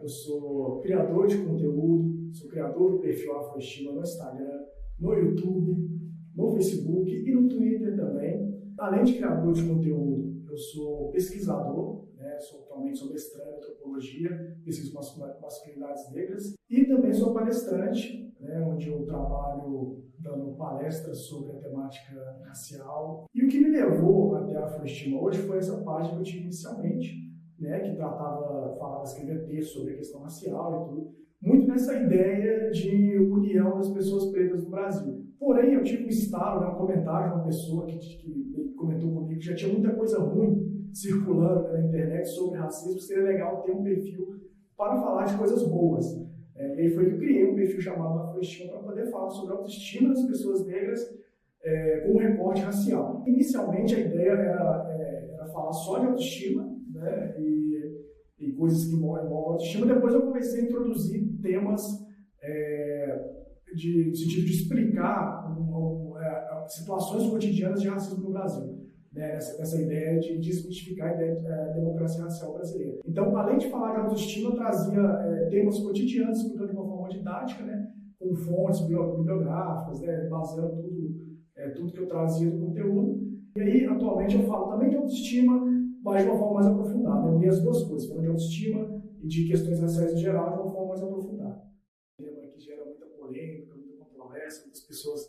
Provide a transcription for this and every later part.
Eu sou criador de conteúdo, sou criador do perfil Afroestima no Instagram, no YouTube, no Facebook e no Twitter também. Além de criador de conteúdo, eu sou pesquisador, atualmente sou mestrando em antropologia, pesquiso masculinidades negras, e também sou palestrante, onde eu trabalho dando palestras sobre a temática racial. E o que me levou até a Afroestima hoje foi essa página que eu tive inicialmente, que falava, escrevia texto sobre a questão racial e tudo, muito nessa ideia de união das pessoas pretas no Brasil. Porém, eu tive um estalo, um comentário de uma pessoa que comentou comigo que já tinha muita coisa ruim circulando na internet sobre racismo, seria legal ter um perfil para falar de coisas boas. E aí foi que eu criei um perfil chamado Afroestima para poder falar sobre a autoestima das pessoas negras com um recorte racial. Inicialmente, a ideia era falar só de autoestima, e coisas que envolvem autoestima. Depois eu comecei a introduzir temas no sentido de explicar situações cotidianas de racismo no Brasil. Nessa ideia de desmistificar a ideia da democracia racial brasileira. Então, além de falar de autoestima, eu trazia temas cotidianos, explicando de uma forma didática, com fontes bibliográficas, baseando tudo que eu trazia do conteúdo. E aí, atualmente, eu falo também de autoestima, mas de uma forma mais aprofundada. Eu li as duas coisas, falando de autoestima e de questões raciais em geral, de uma forma mais aprofundada. Um tema que gera muita polêmica, muita controvérsia, muitas pessoas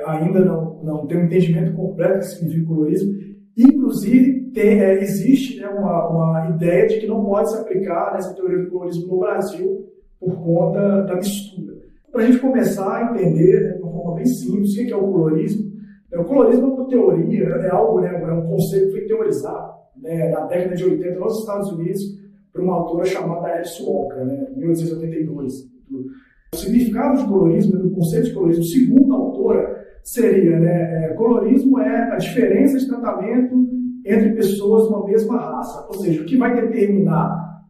ainda não tem um entendimento completo do que significa colorismo. Inclusive, existe uma ideia de que não pode se aplicar essa teoria do colorismo no Brasil por conta da mistura. Para a gente começar a entender de uma forma bem simples o que é o colorismo. O colorismo é uma teoria, é um conceito que foi teorizado na década de 80 nos Estados Unidos por uma autora chamada Alice Walker, em 1882. O significado de colorismo, do conceito de colorismo, segundo a autora, seria, colorismo é a diferença de tratamento entre pessoas de uma mesma raça. Ou seja, o que vai determinar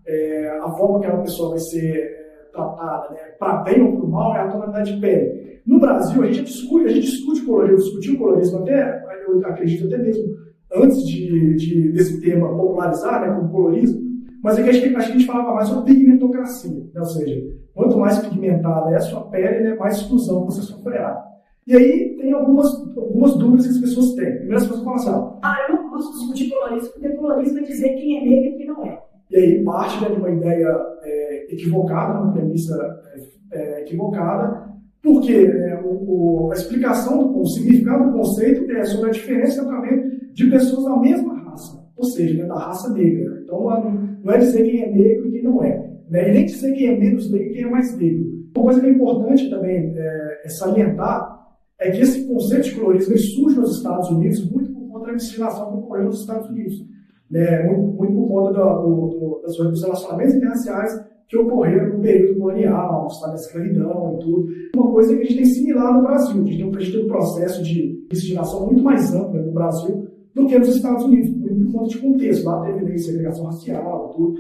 a forma que aquela pessoa vai ser tratada, para bem ou para mal, é a tonalidade de pele. No Brasil, a gente discute colorismo, discutiu colorismo até, eu acredito até mesmo, antes desse tema popularizar, como colorismo, mas aqui acho que a gente falava mais sobre pigmentocracia, ou seja, quanto mais pigmentada é a sua pele, mais exclusão você sofrerá. E aí tem algumas dúvidas que as pessoas têm. Primeiro as pessoas falam assim, eu não posso discutir colorismo, porque colorismo é dizer quem é negro e quem não é. E aí parte de uma ideia equivocada, uma premissa equivocada, porque a explicação o significado do conceito é sobre a diferença de tratamento de pessoas da mesma raça, ou seja, da raça negra. Então não é dizer quem é negro e quem não é, e nem dizer quem é menos negro e quem é mais negro. Uma coisa que é importante também salientar é que esse conceito de colorismo surge nos Estados Unidos muito por conta da miscigenação que ocorreu nos Estados Unidos, muito por conta dos relacionamentos interraciais que ocorreram no período colonial, no estado da escravidão e tudo. Uma coisa que a gente tem similar no Brasil. A gente tem um processo de miscigenação muito mais amplo no Brasil do que nos Estados Unidos, muito por conta de contexto. Lá teve lei de segregação racial, tudo.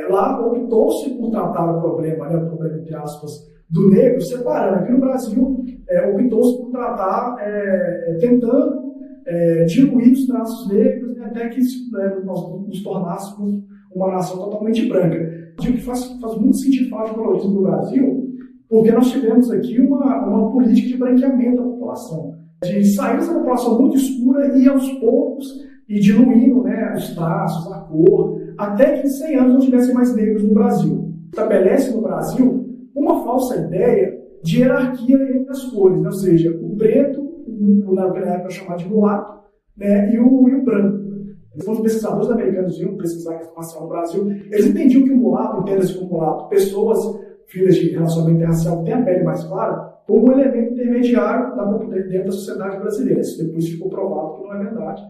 Lá optou-se por tratar o problema, entre aspas, do negro, separando. Aqui no Brasil, optou-se por tratar, tentando diluir os traços negros, até que nós nos tornássemos uma nação totalmente branca. Digo que faz muito sentido falar de colorismo no Brasil, porque nós tivemos aqui uma política de branqueamento da população, de sair dessa população muito escura e aos poucos e diluindo os traços, a cor, até que em 100 anos não tivesse mais negros no Brasil. Estabelece no Brasil uma falsa ideia de hierarquia entre as cores, ou seja, o preto, na época chamado de mulato, e o branco. Os pesquisadores americanos iam pesquisar a questão racial no Brasil, eles entendiam que o mulato, entenda-se como mulato, pessoas filhas de relacionamento interracial que têm a pele mais clara, como um elemento intermediário dentro da sociedade brasileira. Isso depois ficou provado que não é verdade,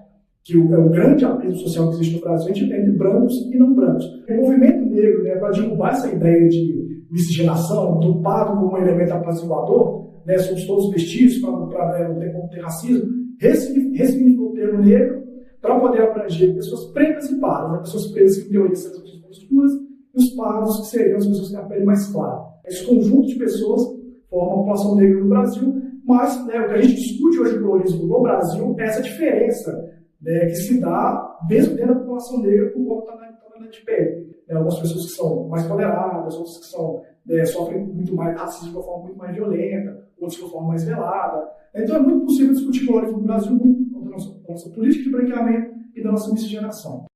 que o grande abismo social que existe no Brasil é entre brancos e não brancos. O movimento negro, para derrubar essa ideia de miscigenação, do pardo como um elemento apaziguador, somos todos vestidos para não ter como ter racismo, ressignificou o termo negro para poder abranger pessoas pretas e pardas, pessoas pretas que, em teoria, são as pessoas mais escuras, e os pardos, que seriam as pessoas que têm a pele mais clara. Esse conjunto de pessoas forma a população negra no Brasil, mas o que a gente discute hoje do colorismo no Brasil é essa diferença que se dá mesmo dentro da população negra por conta da gente perde. Algumas pessoas que são mais toleradas, outras que sofrem muito mais racismo de uma forma muito mais violenta, outras de uma forma mais velada. Então é muito possível discutir colônia no Brasil muito da nossa política de branqueamento e da nossa miscigenação.